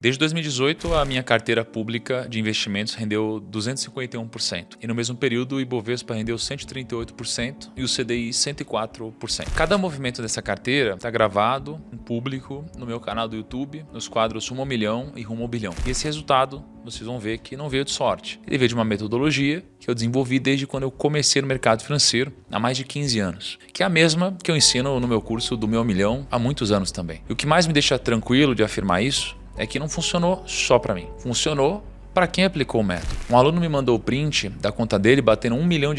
Desde 2018, a minha carteira pública de investimentos rendeu 251%. E no mesmo período, o Ibovespa rendeu 138% e o CDI 104%. Cada movimento dessa carteira está gravado em público no meu canal do YouTube, nos quadros Rumo ao Milhão e Rumo ao Bilhão. E esse resultado, vocês vão ver que não veio de sorte. Ele veio de uma metodologia que eu desenvolvi desde quando eu comecei no mercado financeiro, há mais de 15 anos. Que é a mesma que eu ensino no meu curso do Meu Milhão há muitos anos também. E o que mais me deixa tranquilo de afirmar isso é que não funcionou só para mim. Funcionou para quem aplicou o método. Um aluno me mandou o print da conta dele batendo R$1 milhão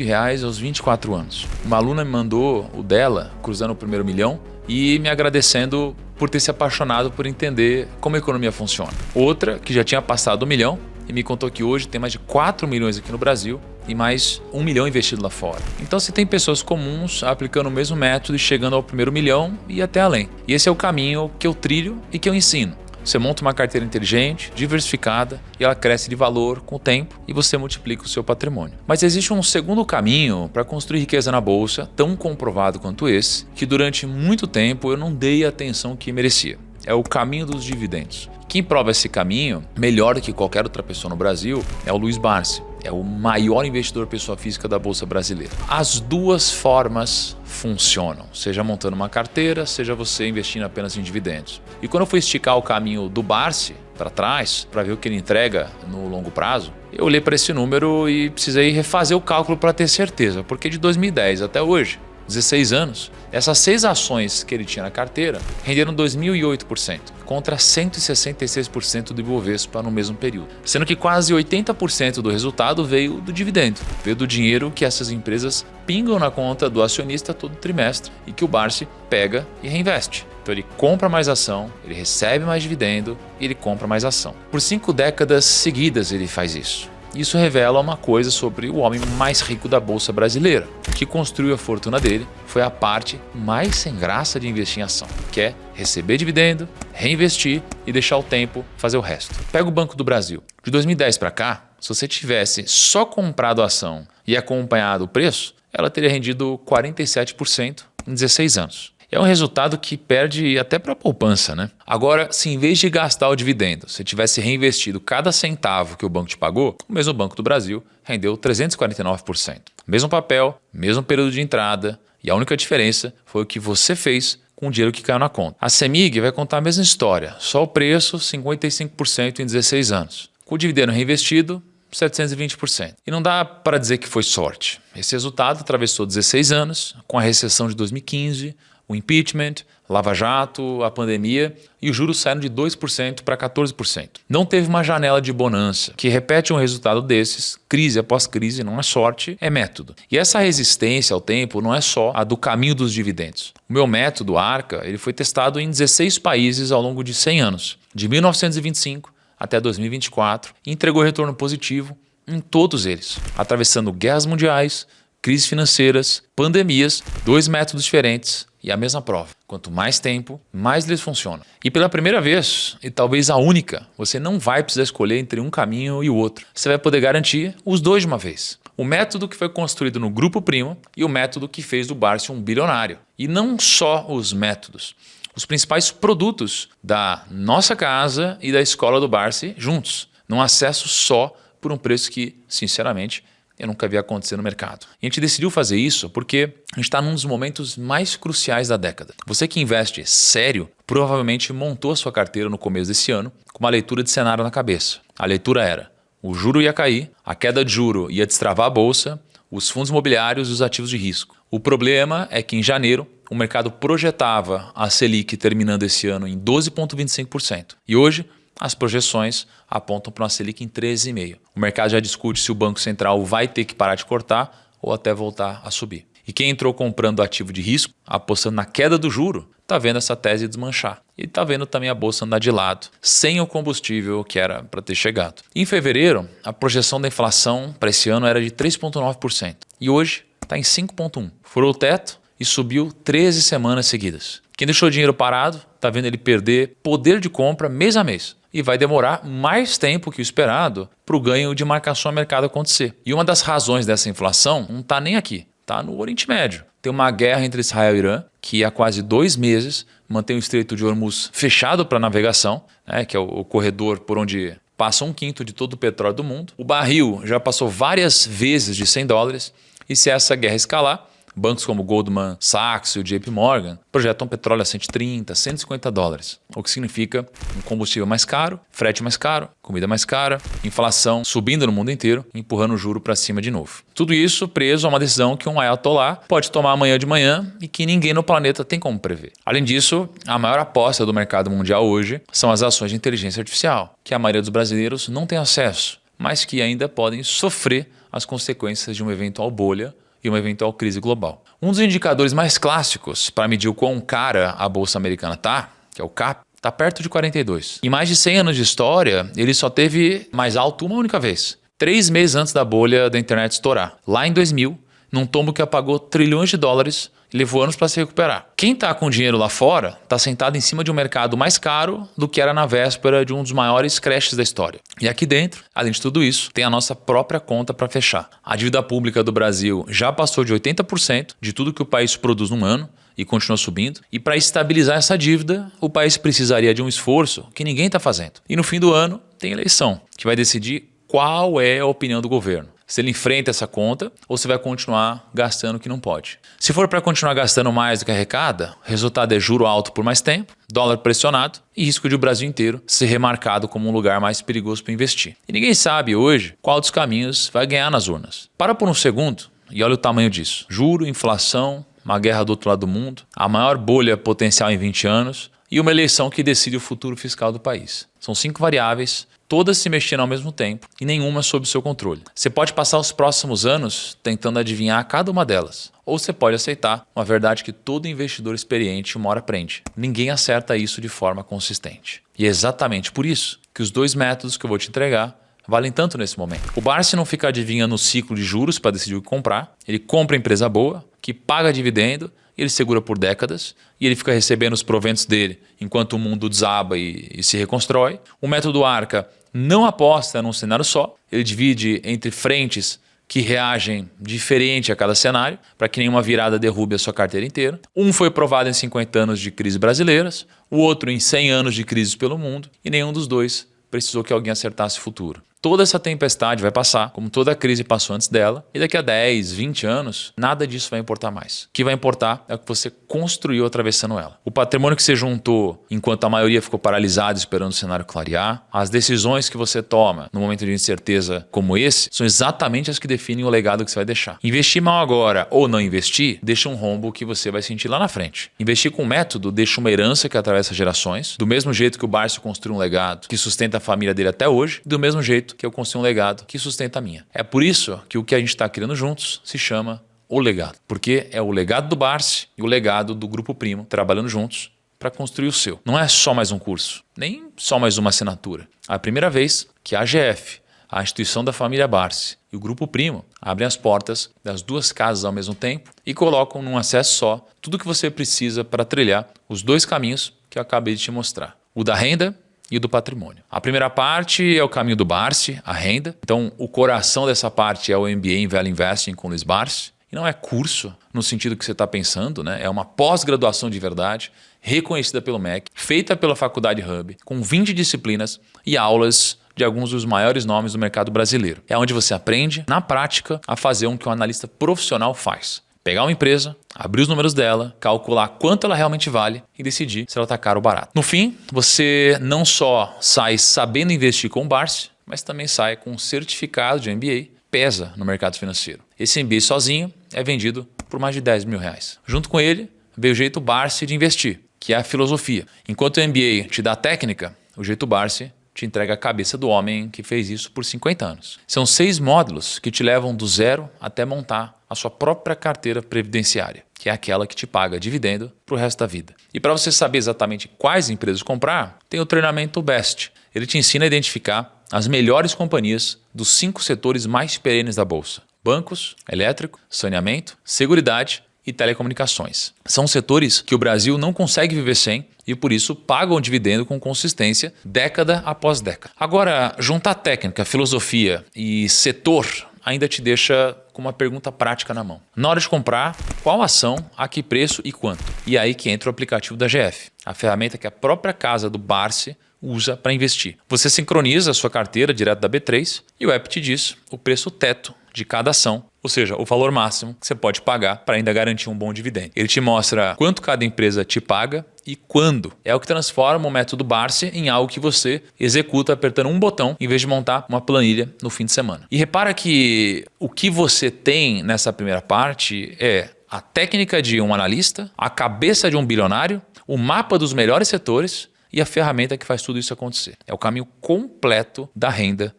aos 24 anos. Uma aluna me mandou o dela, cruzando o primeiro milhão, e me agradecendo por ter se apaixonado por entender como a economia funciona. Outra, que já tinha passado 1 milhão, e me contou que hoje tem mais de 4 milhões aqui no Brasil e mais 1 milhão investido lá fora. Então você tem pessoas comuns aplicando o mesmo método e chegando ao primeiro milhão e até além. E esse é o caminho que eu trilho e que eu ensino. Você monta uma carteira inteligente, diversificada, e ela cresce de valor com o tempo e você multiplica o seu patrimônio. Mas existe um segundo caminho para construir riqueza na bolsa, tão comprovado quanto esse, que durante muito tempo eu não dei a atenção que merecia. É o caminho dos dividendos. Quem prova esse caminho, melhor do que qualquer outra pessoa no Brasil, é o Luiz Barsi. É o maior investidor pessoa física da Bolsa Brasileira. As duas formas funcionam, seja montando uma carteira, seja você investindo apenas em dividendos. E quando eu fui esticar o caminho do Barsi para trás, para ver o que ele entrega no longo prazo, eu olhei para esse número e precisei refazer o cálculo para ter certeza, porque de 2010 até hoje, 16 anos, essas 6 ações que ele tinha na carteira renderam 2.008%, contra 166% do Ibovespa no mesmo período. Sendo que quase 80% do resultado veio do dividendo, veio do dinheiro que essas empresas pingam na conta do acionista todo trimestre e que o Barsi pega e reinveste. Então ele compra mais ação, ele recebe mais dividendo e ele compra mais ação. Por 5 décadas seguidas ele faz isso. Isso revela uma coisa sobre o homem mais rico da Bolsa Brasileira. O que construiu a fortuna dele foi a parte mais sem graça de investir em ação, que é receber dividendo, reinvestir e deixar o tempo fazer o resto. Pega o Banco do Brasil. De 2010 para cá, se você tivesse só comprado a ação e acompanhado o preço, ela teria rendido 47% em 16 anos. É um resultado que perde até para a poupança, né? Agora, se em vez de gastar o dividendo, você tivesse reinvestido cada centavo que o banco te pagou, o mesmo Banco do Brasil rendeu 349%. Mesmo papel, mesmo período de entrada, e a única diferença foi o que você fez com o dinheiro que caiu na conta. A CEMIG vai contar a mesma história, só o preço 55% em 16 anos. Com o dividendo reinvestido, 720%. E não dá para dizer que foi sorte. Esse resultado atravessou 16 anos, com a recessão de 2015, o impeachment, Lava Jato, a pandemia, e os juros saíram de 2% para 14%. Não teve uma janela de bonança. Que repete um resultado desses, crise após crise, não é sorte, é método. E essa resistência ao tempo não é só a do caminho dos dividendos. O meu método, Arca, ele foi testado em 16 países ao longo de 100 anos, de 1925 até 2024, e entregou retorno positivo em todos eles, atravessando guerras mundiais, crises financeiras, pandemias, 2 métodos diferentes e a mesma prova. Quanto mais tempo, mais eles funcionam. E pela primeira vez, e talvez a única, você não vai precisar escolher entre um caminho e o outro. Você vai poder garantir os dois de uma vez. O método que foi construído no Grupo Primo e o método que fez do Barsi um bilionário. E não só os métodos. Os principais produtos da nossa casa e da escola do Barsi juntos, num acesso só por um preço que, sinceramente, eu nunca vi acontecer no mercado. E a gente decidiu fazer isso porque a gente está num dos momentos mais cruciais da década. Você que investe sério, provavelmente montou a sua carteira no começo desse ano com uma leitura de cenário na cabeça. A leitura era: o juro ia cair, a queda de juro ia destravar a bolsa, os fundos imobiliários e os ativos de risco. O problema é que em janeiro o mercado projetava a Selic terminando esse ano em 12,25%. E hoje as projeções apontam para uma Selic em 13,5%. O mercado já discute se o Banco Central vai ter que parar de cortar ou até voltar a subir. E quem entrou comprando ativo de risco, apostando na queda do juro, está vendo essa tese desmanchar. E está vendo também a bolsa andar de lado, sem o combustível que era para ter chegado. Em fevereiro, a projeção da inflação para esse ano era de 3,9%. E hoje está em 5,1%. Furou o teto e subiu 13 semanas seguidas. Quem deixou o dinheiro parado, está vendo ele perder poder de compra mês a mês. E vai demorar mais tempo que o esperado para o ganho de marcação a mercado acontecer. E uma das razões dessa inflação não está nem aqui. está no Oriente Médio. Tem uma guerra entre Israel e Irã, que há quase 2 meses mantém o Estreito de Hormuz fechado para navegação, né, que é o corredor por onde passa 1/5 de todo o petróleo do mundo. O barril já passou várias vezes de $100 e se essa guerra escalar, bancos como Goldman Sachs e o JP Morgan projetam petróleo a $130, $150, o que significa um combustível mais caro, frete mais caro, comida mais cara, inflação subindo no mundo inteiro, empurrando o juro para cima de novo. Tudo isso preso a uma decisão que um ayatollah pode tomar amanhã de manhã e que ninguém no planeta tem como prever. Além disso, a maior aposta do mercado mundial hoje são as ações de inteligência artificial, que a maioria dos brasileiros não tem acesso, mas que ainda podem sofrer as consequências de uma eventual bolha e uma eventual crise global. Um dos indicadores mais clássicos para medir o quão cara a bolsa americana está, que é o CAP, está perto de 42. Em mais de 100 anos de história, ele só teve mais alto uma única vez. 3 meses antes da bolha da internet estourar. Lá em 2000, num tombo que apagou trilhões de dólares e levou anos para se recuperar. Quem está com dinheiro lá fora está sentado em cima de um mercado mais caro do que era na véspera de um dos maiores crashes da história. E aqui dentro, além de tudo isso, tem a nossa própria conta para fechar. A dívida pública do Brasil já passou de 80% de tudo que o país produz num ano e continua subindo. E para estabilizar essa dívida, o país precisaria de um esforço que ninguém está fazendo. E no fim do ano, tem eleição, que vai decidir qual é a opinião do governo. Se ele enfrenta essa conta ou se vai continuar gastando o que não pode. Se for para continuar gastando mais do que arrecada, o resultado é juro alto por mais tempo, dólar pressionado e risco de o Brasil inteiro ser remarcado como um lugar mais perigoso para investir. E ninguém sabe hoje qual dos caminhos vai ganhar nas urnas. Para por um segundo e olha o tamanho disso. Juro, inflação, uma guerra do outro lado do mundo, a maior bolha potencial em 20 anos e uma eleição que decide o futuro fiscal do país. São 5 variáveis, todas se mexendo ao mesmo tempo e nenhuma sob seu controle. Você pode passar os próximos anos tentando adivinhar cada uma delas. Ou você pode aceitar uma verdade que todo investidor experiente uma hora aprende. Ninguém acerta isso de forma consistente. E é exatamente por isso que os 2 métodos que eu vou te entregar valem tanto nesse momento. O Barsi não fica adivinhando o ciclo de juros para decidir o que comprar. Ele compra empresa boa, que paga dividendo, ele segura por décadas e ele fica recebendo os proventos dele enquanto o mundo desaba e se reconstrói. O método Arca não aposta num cenário só, ele divide entre frentes que reagem diferente a cada cenário, para que nenhuma virada derrube a sua carteira inteira. Um foi provado em 50 anos de crises brasileiras, o outro em 100 anos de crises pelo mundo, e nenhum dos dois precisou que alguém acertasse o futuro. Toda essa tempestade vai passar, como toda a crise passou antes dela, e daqui a 10, 20 anos, nada disso vai importar mais. O que vai importar é o que você construiu atravessando ela. O patrimônio que você juntou enquanto a maioria ficou paralisada esperando o cenário clarear, as decisões que você toma no momento de incerteza como esse, são exatamente as que definem o legado que você vai deixar. Investir mal agora ou não investir, deixa um rombo que você vai sentir lá na frente. Investir com método deixa uma herança que atravessa gerações, do mesmo jeito que o Barsi construiu um legado que sustenta a família dele até hoje, do mesmo jeito que eu construí um legado que sustenta a minha. É por isso que o que a gente está criando juntos se chama O Legado. Porque é o legado do Barsi e o legado do Grupo Primo trabalhando juntos para construir o seu. Não é só mais um curso, nem só mais uma assinatura. É a primeira vez que a AGF, a instituição da família Barsi e o Grupo Primo abrem as portas das 2 casas ao mesmo tempo e colocam num acesso só tudo o que você precisa para trilhar os 2 caminhos que eu acabei de te mostrar. O da renda e do patrimônio. A primeira parte é o caminho do Barsi, a renda. Então, o coração dessa parte é o MBA em Value Investing com Luiz Barsi. E não é curso no sentido que você está pensando, né? É uma pós-graduação de verdade, reconhecida pelo MEC, feita pela Faculdade Hub, com 20 disciplinas e aulas de alguns dos maiores nomes do mercado brasileiro. É onde você aprende, na prática, a fazer o que um analista profissional faz. Pegar uma empresa, abrir os números dela, calcular quanto ela realmente vale e decidir se ela está caro ou barato. No fim, você não só sai sabendo investir com o Barsi, mas também sai com um certificado de MBA, pesa no mercado financeiro. Esse MBA sozinho é vendido por mais de R$10 mil. Junto com ele, veio o jeito Barsi de investir, que é a filosofia. Enquanto o MBA te dá a técnica, o jeito Barsi te entrega a cabeça do homem que fez isso por 50 anos. São 6 módulos que te levam do zero até montar a sua própria carteira previdenciária, que é aquela que te paga dividendo para o resto da vida. E para você saber exatamente quais empresas comprar, tem o treinamento BEST. Ele te ensina a identificar as melhores companhias dos 5 setores mais perenes da Bolsa: bancos, elétrico, saneamento, seguridade e telecomunicações. São setores que o Brasil não consegue viver sem e por isso pagam dividendo com consistência década após década. Agora, juntar técnica, filosofia e setor ainda te deixa com uma pergunta prática na mão. Na hora de comprar, qual ação, a que preço e quanto? E aí que entra o aplicativo da GF, a ferramenta que a própria casa do Barsi usa para investir. Você sincroniza a sua carteira direto da B3 e o app te diz o preço teto de cada ação, ou seja, o valor máximo que você pode pagar para ainda garantir um bom dividendo. Ele te mostra quanto cada empresa te paga e quando. É o que transforma o método Barsi em algo que você executa apertando um botão em vez de montar uma planilha no fim de semana. E repara que o que você tem nessa primeira parte é a técnica de um analista, a cabeça de um bilionário, o mapa dos melhores setores e a ferramenta que faz tudo isso acontecer. É o caminho completo da renda,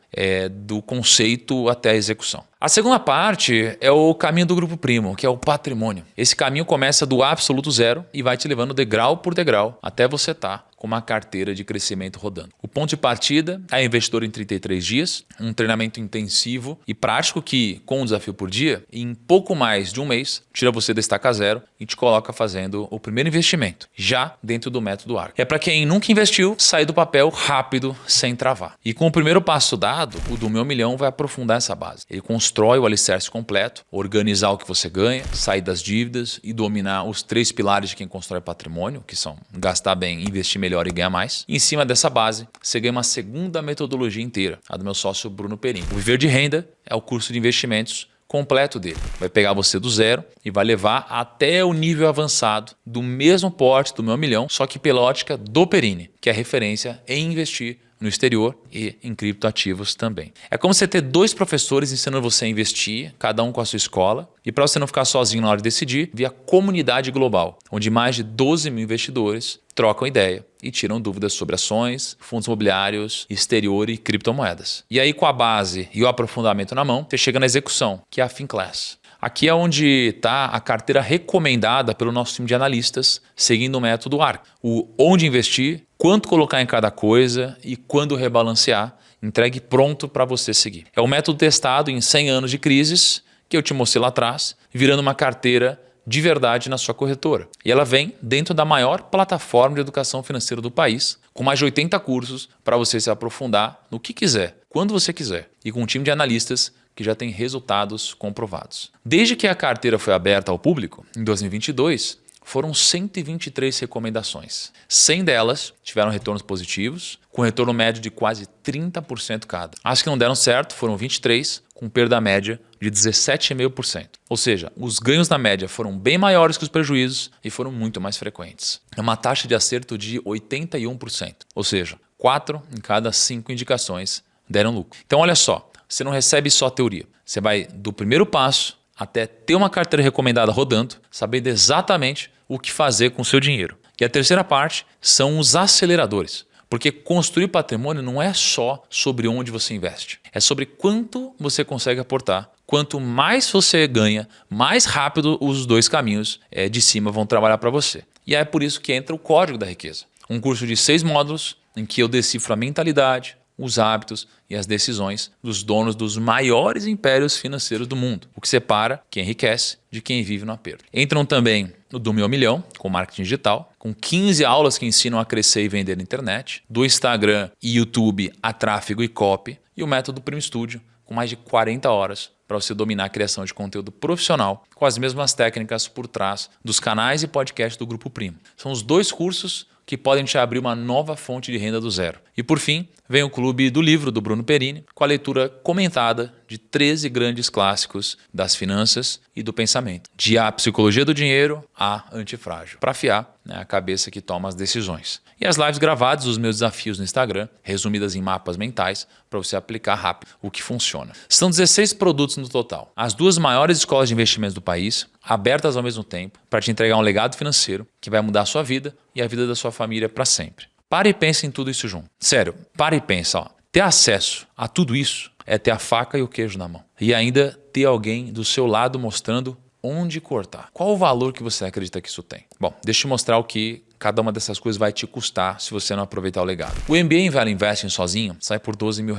do conceito até a execução. A segunda parte é o caminho do grupo primo, que é o patrimônio. Esse caminho começa do absoluto zero e vai te levando degrau por degrau até você estar com uma carteira de crescimento rodando. O ponto de partida é investidor em 33 dias, um treinamento intensivo e prático que, com um desafio por dia, em pouco mais de um mês, tira você da estaca zero e te coloca fazendo o primeiro investimento, já dentro do método ARC. É para quem nunca investiu, sair do papel rápido, sem travar. E com o primeiro passo dado, o do Meu Milhão vai aprofundar essa base. Ele constrói o alicerce completo, organizar o que você ganha, sair das dívidas e dominar os 3 pilares de quem constrói patrimônio, que são gastar bem, investir melhor e ganhar mais. E em cima dessa base, você ganha uma segunda metodologia inteira, a do meu sócio Bruno Perini. O Viver de Renda é o curso de investimentos completo dele. Vai pegar você do zero e vai levar até o nível avançado do mesmo porte do Meu Milhão, só que pela ótica do Perini, que é referência em investir no exterior e em criptoativos também. É como você ter 2 professores ensinando você a investir, cada um com a sua escola, e para você não ficar sozinho na hora de decidir, via comunidade global, onde mais de 12 mil investidores trocam ideia e tiram dúvidas sobre ações, fundos imobiliários, exterior e criptomoedas. E aí com a base e o aprofundamento na mão, você chega na execução, que é a Finclass. Aqui é onde está a carteira recomendada pelo nosso time de analistas, seguindo o método ARC. O onde investir, quanto colocar em cada coisa e quando rebalancear, entregue pronto para você seguir. É o método testado em 100 anos de crises que eu te mostrei lá atrás, virando uma carteira de verdade na sua corretora. E ela vem dentro da maior plataforma de educação financeira do país, com mais de 80 cursos para você se aprofundar no que quiser, quando você quiser, e com um time de analistas que já tem resultados comprovados. Desde que a carteira foi aberta ao público, em 2022, foram 123 recomendações. 100 delas tiveram retornos positivos, com retorno médio de quase 30% cada. As que não deram certo foram 23, com perda média de 17,5%. Ou seja, os ganhos na média foram bem maiores que os prejuízos e foram muito mais frequentes. É uma taxa de acerto de 81%. Ou seja, 4 em cada 5 indicações deram lucro. Então olha só, você não recebe só teoria. Você vai do primeiro passo até ter uma carteira recomendada rodando, sabendo exatamente o que fazer com o seu dinheiro. E a terceira parte são os aceleradores. Porque construir patrimônio não é só sobre onde você investe. É sobre quanto você consegue aportar. Quanto mais você ganha, mais rápido os 2 caminhos de cima vão trabalhar para você. E é por isso que entra o Código da Riqueza. Um curso de 6 módulos em que eu decifro a mentalidade, os hábitos e as decisões dos donos dos maiores impérios financeiros do mundo, o que separa quem enriquece de quem vive no aperto. Entram também no do Meu Milhão, com marketing digital, com 15 aulas que ensinam a crescer e vender na internet, do Instagram e YouTube a tráfego e copy, e o método Primo Studio, com mais de 40 horas para você dominar a criação de conteúdo profissional, com as mesmas técnicas por trás dos canais e podcasts do Grupo Primo. São os 2 cursos que podem te abrir uma nova fonte de renda do zero. E por fim, vem o Clube do Livro do Bruno Perini, com a leitura comentada de 13 grandes clássicos das finanças e do pensamento. De A Psicologia do Dinheiro a Antifrágil, para afiar a cabeça que toma as decisões. E as lives gravadas dos meus desafios no Instagram, resumidas em mapas mentais, para você aplicar rápido o que funciona. São 16 produtos no total. As 2 maiores escolas de investimentos do país, abertas ao mesmo tempo, para te entregar um legado financeiro que vai mudar a sua vida e a vida da sua família para sempre. Para e pense em tudo isso junto. Sério, para e pensa. Ó. Ter acesso a tudo isso é ter a faca e o queijo na mão. E ainda ter alguém do seu lado mostrando onde cortar. Qual o valor que você acredita que isso tem? Bom, deixa eu te mostrar o que cada uma dessas coisas vai te custar se você não aproveitar o legado. O MBA em Value Investing sozinho sai por R$12 mil.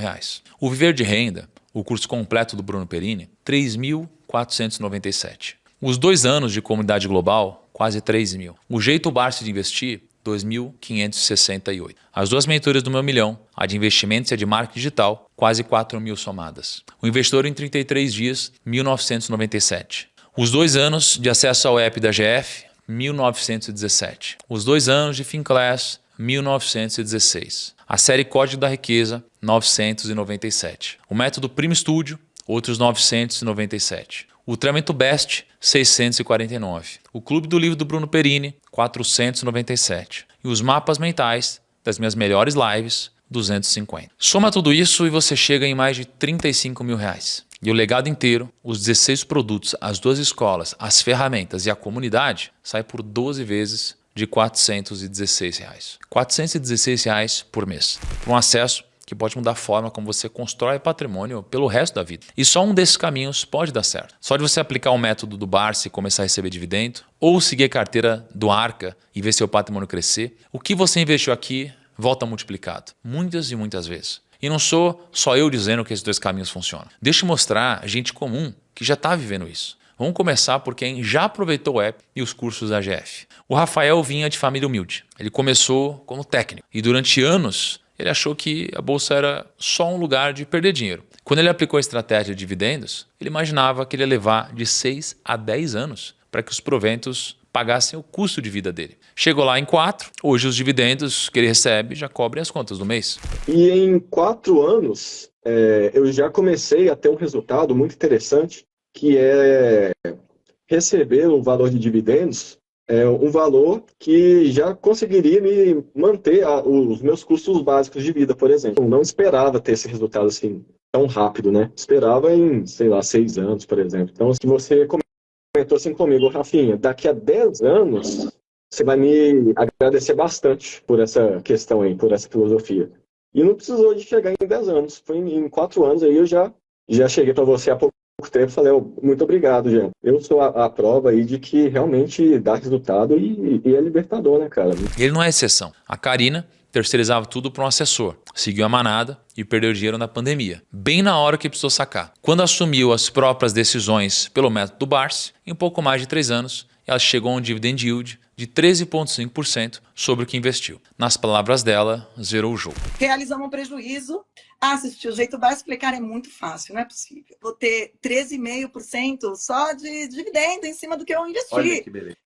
O Viver de Renda, o curso completo do Bruno Perini, R$3.497. Os 2 anos de comunidade global, quase 3 mil. O Jeito Barsi de Investir, 2.568. As duas mentorias do meu milhão, a de investimentos e a de marketing digital, quase 4.000 somadas. O investidor em 33 dias, 1.997. Os 2 anos de acesso ao app da GF, 1.917. Os 2 anos de Finclass, 1.916. A série Código da Riqueza, 997. O método Primo Studio, outros 997. O treinamento Best, 649. O Clube do Livro do Bruno Perini, 497. E os mapas mentais das minhas melhores lives, 250. Soma tudo isso e você chega em mais de 35 mil reais. E o legado inteiro, os 16 produtos, as 2 escolas, as ferramentas e a comunidade, sai por 12 vezes de R$ 416. R$ 416 por mês. Por um acesso que pode mudar a forma como você constrói patrimônio pelo resto da vida. E só um desses caminhos pode dar certo. Só de você aplicar o método do Barsi e começar a receber dividendo, ou seguir a carteira do Arca e ver seu patrimônio crescer, o que você investiu aqui volta multiplicado. Muitas e muitas vezes. E não sou só eu dizendo que esses 2 caminhos funcionam. Deixa eu mostrar gente comum que já está vivendo isso. Vamos começar por quem já aproveitou o app e os cursos da GF. O Rafael vinha de família humilde. Ele começou como técnico e durante anos ele achou que a bolsa era só um lugar de perder dinheiro. Quando ele aplicou a estratégia de dividendos, ele imaginava que ele ia levar de 6 a 10 anos para que os proventos pagassem o custo de vida dele. Chegou lá em 4, hoje os dividendos que ele recebe já cobrem as contas do mês. E em 4 anos, eu já comecei a ter um resultado muito interessante, que é receber um valor de dividendos, um valor que já conseguiria me manter os meus custos básicos de vida, por exemplo. Eu não esperava ter esse resultado assim tão rápido, né? Esperava em, sei lá, 6 anos, por exemplo. Então, se você comentou assim comigo, Rafinha, daqui a 10 anos, você vai me agradecer bastante por essa questão aí, por essa filosofia. E não precisou de chegar em 10 anos. Foi em 4 anos aí eu já cheguei para você há pouco tempo e falei, muito obrigado, Jean. Eu sou a prova aí de que realmente dá resultado e é libertador, né, cara? Ele não é exceção. A Karina terceirizava tudo para um assessor, seguiu a manada e perdeu dinheiro na pandemia, bem na hora que precisou sacar. Quando assumiu as próprias decisões pelo método do Barsi, em pouco mais de 3 anos, ela chegou a um dividend yield de 13,5% sobre o que investiu. Nas palavras dela, zerou o jogo. Realizamos um prejuízo. Se o jeito vai explicar é muito fácil, não é possível. Vou ter 13,5% só de dividendo em cima do que eu investi. Olha que beleza.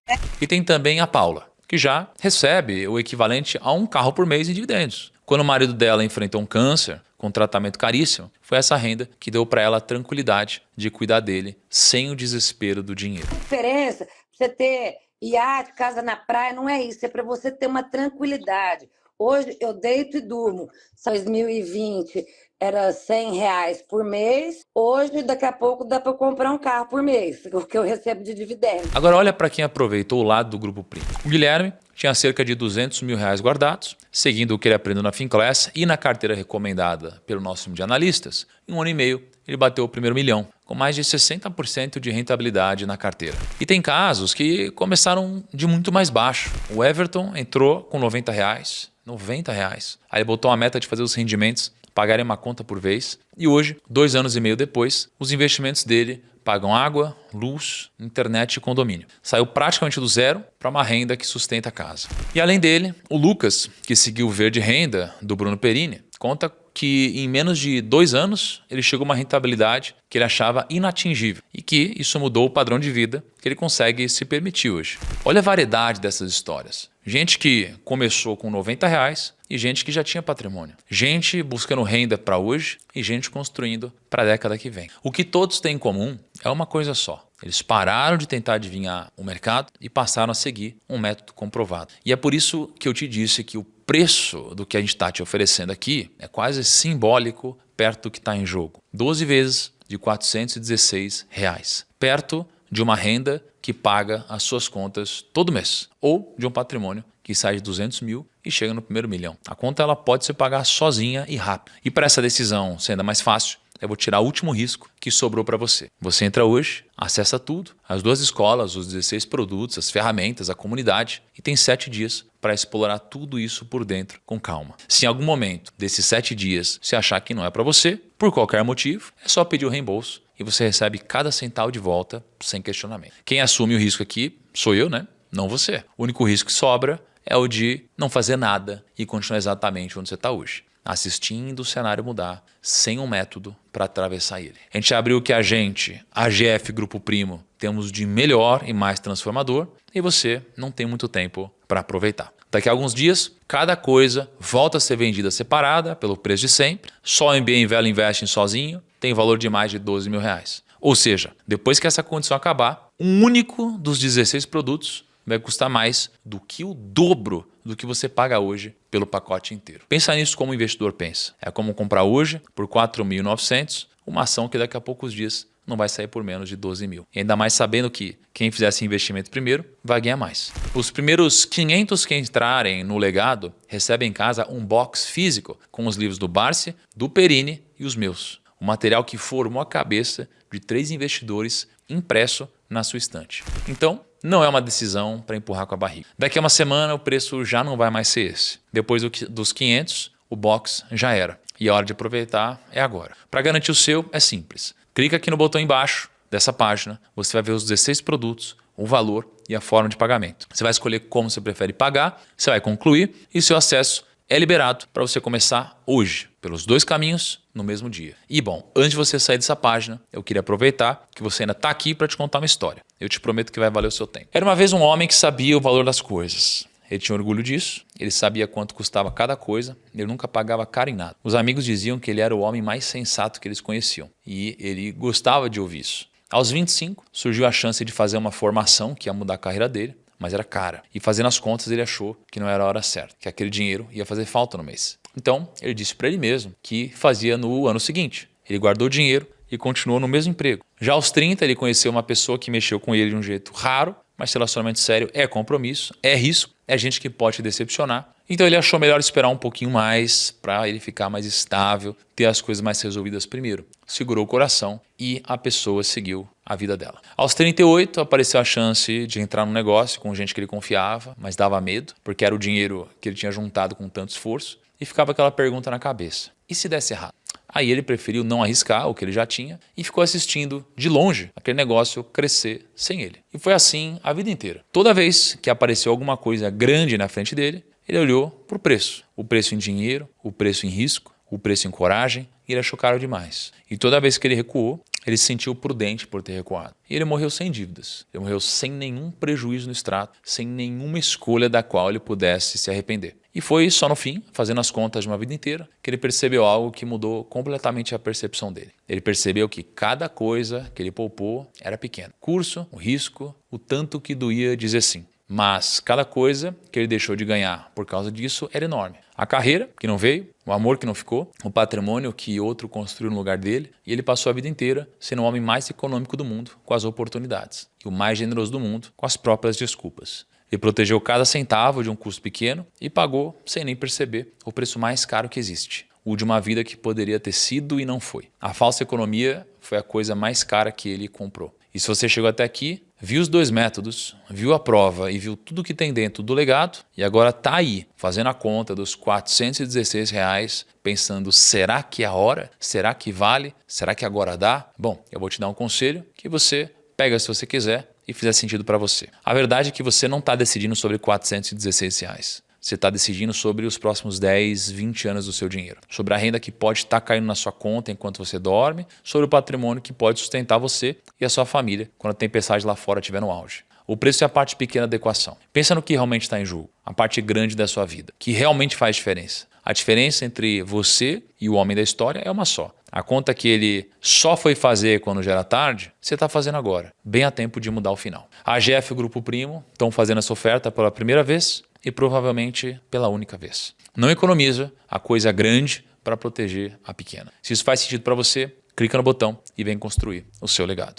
E tem também a Paula, que já recebe o equivalente a um carro por mês em dividendos. Quando o marido dela enfrentou um câncer com tratamento caríssimo, foi essa renda que deu para ela a tranquilidade de cuidar dele sem o desespero do dinheiro. A diferença, você ter iate, casa na praia, não é isso, é para você ter uma tranquilidade. Hoje eu deito e durmo. 2020 era R$100 por mês. Hoje, daqui a pouco, dá para comprar um carro por mês, o que eu recebo de dividendo. Agora olha para quem aproveitou o lado do Grupo Primo. O Guilherme tinha cerca de R$200 mil guardados, seguindo o que ele aprendeu na Finclass e na carteira recomendada pelo nosso time de analistas. Em 1 ano e meio, ele bateu o primeiro milhão, com mais de 60% de rentabilidade na carteira. E tem casos que começaram de muito mais baixo. O Everton entrou com R$90. R$90. Aí ele botou uma meta de fazer os rendimentos pagarem uma conta por vez. E hoje, 2 anos e meio depois, os investimentos dele pagam água, luz, internet e condomínio. Saiu praticamente do zero para uma renda que sustenta a casa. E além dele, o Lucas, que seguiu o verde renda do Bruno Perini, conta que em menos de 2 anos ele chegou a uma rentabilidade que ele achava inatingível e que isso mudou o padrão de vida que ele consegue se permitir hoje. Olha a variedade dessas histórias. Gente que começou com R$90 e gente que já tinha patrimônio. Gente buscando renda para hoje e gente construindo para a década que vem. O que todos têm em comum é uma coisa só. Eles pararam de tentar adivinhar o mercado e passaram a seguir um método comprovado. E é por isso que eu te disse que o preço do que a gente está te oferecendo aqui é quase simbólico perto do que está em jogo. 12 vezes de R$416. Perto de uma renda que paga as suas contas todo mês. Ou de um patrimônio que sai de 200 mil e chega no primeiro milhão. A conta ela pode se pagar sozinha e rápido. E para essa decisão ser ainda mais fácil, eu vou tirar o último risco que sobrou para você. Você entra hoje, acessa tudo, as 2 escolas, os 16 produtos, as ferramentas, a comunidade e tem 7 dias para explorar tudo isso por dentro com calma. Se em algum momento desses 7 dias você achar que não é para você, por qualquer motivo, é só pedir o reembolso e você recebe cada centavo de volta sem questionamento. Quem assume o risco aqui sou eu, né? Não você. O único risco que sobra é o de não fazer nada e continuar exatamente onde você está hoje, assistindo o cenário mudar, sem um método para atravessar ele. A gente abriu o que a GF Grupo Primo, temos de melhor e mais transformador, e você não tem muito tempo para aproveitar. Daqui a alguns dias, cada coisa volta a ser vendida separada pelo preço de sempre. Só o MBA Invelo Investing sozinho tem valor de mais de 12 mil reais. Ou seja, depois que essa condição acabar, um único dos 16 produtos vai custar mais do que o dobro do que você paga hoje pelo pacote inteiro. Pensa nisso como o investidor pensa. É como comprar hoje, por 4.900, uma ação que daqui a poucos dias não vai sair por menos de 12 mil. E ainda mais sabendo que quem fizer esse investimento primeiro vai ganhar mais. Os primeiros 500 que entrarem no legado recebem em casa um box físico com os livros do Barsi, do Perini e os meus. O material que formou a cabeça de 3 investidores impresso na sua estante. Então, não é uma decisão para empurrar com a barriga. Daqui a uma semana o preço já não vai mais ser esse. Depois dos 500, o box já era. E a hora de aproveitar é agora. Para garantir o seu, é simples. Clica aqui no botão embaixo dessa página, você vai ver os 16 produtos, o valor e a forma de pagamento. Você vai escolher como você prefere pagar, você vai concluir e seu acesso é liberado para você começar hoje, pelos 2 caminhos, no mesmo dia. E bom, antes de você sair dessa página, eu queria aproveitar que você ainda está aqui para te contar uma história. Eu te prometo que vai valer o seu tempo. Era uma vez um homem que sabia o valor das coisas. Ele tinha orgulho disso, ele sabia quanto custava cada coisa, ele nunca pagava caro em nada. Os amigos diziam que ele era o homem mais sensato que eles conheciam e ele gostava de ouvir isso. Aos 25, surgiu a chance de fazer uma formação que ia mudar a carreira dele, mas era cara. E fazendo as contas, ele achou que não era a hora certa, que aquele dinheiro ia fazer falta no mês. Então, ele disse para ele mesmo que fazia no ano seguinte. Ele guardou o dinheiro e continuou no mesmo emprego. Já aos 30, ele conheceu uma pessoa que mexeu com ele de um jeito raro, mas relacionamento sério é compromisso, é risco, é gente que pode te decepcionar. Então ele achou melhor esperar um pouquinho mais para ele ficar mais estável, ter as coisas mais resolvidas primeiro. Segurou o coração e a pessoa seguiu a vida dela. Aos 38 apareceu a chance de entrar num negócio com gente que ele confiava, mas dava medo, porque era o dinheiro que ele tinha juntado com tanto esforço. E ficava aquela pergunta na cabeça, e se desse errado? Aí ele preferiu não arriscar o que ele já tinha e ficou assistindo de longe aquele negócio crescer sem ele. E foi assim a vida inteira. Toda vez que apareceu alguma coisa grande na frente dele, ele olhou para o preço. O preço em dinheiro, o preço em risco, o preço em coragem, e ele achou caro demais. E toda vez que ele recuou, ele se sentiu prudente por ter recuado. E ele morreu sem dívidas. Ele morreu sem nenhum prejuízo no extrato, sem nenhuma escolha da qual ele pudesse se arrepender. E foi só no fim, fazendo as contas de uma vida inteira, que ele percebeu algo que mudou completamente a percepção dele. Ele percebeu que cada coisa que ele poupou era pequena. O curso, o risco, o tanto que doía dizer sim. Mas cada coisa que ele deixou de ganhar por causa disso era enorme. A carreira, que não veio, o amor que não ficou, o patrimônio que outro construiu no lugar dele, e ele passou a vida inteira sendo o homem mais econômico do mundo com as oportunidades, e o mais generoso do mundo com as próprias desculpas. Ele protegeu cada centavo de um custo pequeno e pagou, sem nem perceber, o preço mais caro que existe, o de uma vida que poderia ter sido e não foi. A falsa economia foi a coisa mais cara que ele comprou. E se você chegou até aqui, viu os 2 métodos, viu a prova e viu tudo que tem dentro do legado e agora está aí, fazendo a conta dos R$416, pensando, será que é a hora? Será que vale? Será que agora dá? Bom, eu vou te dar um conselho que você pega se você quiser e fizer sentido para você. A verdade é que você não está decidindo sobre R$416. Você está decidindo sobre os próximos 10, 20 anos do seu dinheiro. Sobre a renda que pode estar caindo na sua conta enquanto você dorme. Sobre o patrimônio que pode sustentar você e a sua família quando a tempestade lá fora estiver no auge. O preço é a parte pequena da equação. Pensa no que realmente está em jogo. A parte grande da sua vida. Que realmente faz diferença. A diferença entre você e o homem da história é uma só. A conta que ele só foi fazer quando já era tarde, você está fazendo agora. Bem a tempo de mudar o final. A GF e o Grupo Primo estão fazendo essa oferta pela primeira vez e provavelmente pela única vez. Não economiza a coisa grande para proteger a pequena. Se isso faz sentido para você, clica no botão e vem construir o seu legado.